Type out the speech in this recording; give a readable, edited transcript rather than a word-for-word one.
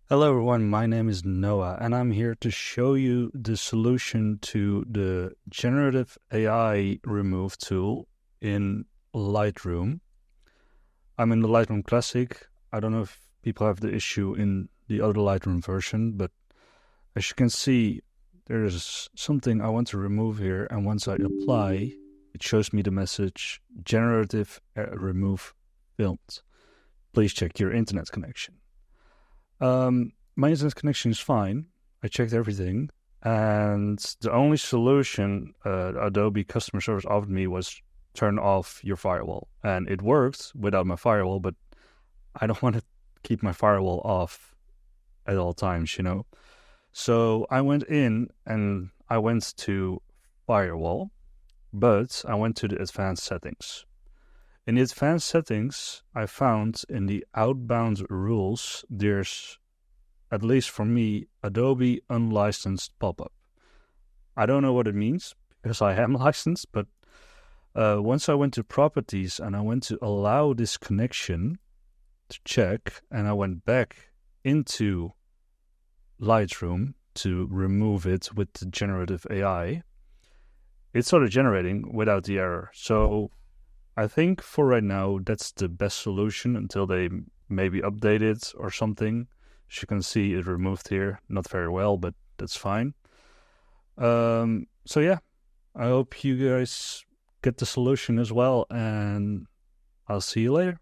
Hello everyone, my name is Noah and I'm here to show you the solution to the generative AI remove tool in Lightroom. I'm in the Lightroom Classic. I don't know if people have the issue in the other Lightroom version, but as you can see, there is something I want to remove here, and once I apply, it shows me the message Generative remove filmed. Please check your internet connection. My internet connection is fine. I checked everything, and the only solution Adobe customer service offered me was turn off your firewall, and it worked without my firewall. But I don't want to keep my firewall off at all times, you know. So I went in and I went to firewall, but I went to the advanced settings. In the advanced settings, I found in the outbound rules, there's, at least for me, Adobe unlicensed pop-up. I don't know what it means because I am licensed, but once I went to properties and I went to allow this connection to check, and I went back into Lightroom to remove it with the generative AI, it started generating without the error. So I think for right now, that's the best solution until they maybe update it or something. As you can see, it removed here. Not very well, but that's fine. So yeah, I hope you guys get the solution as well, and I'll see you later.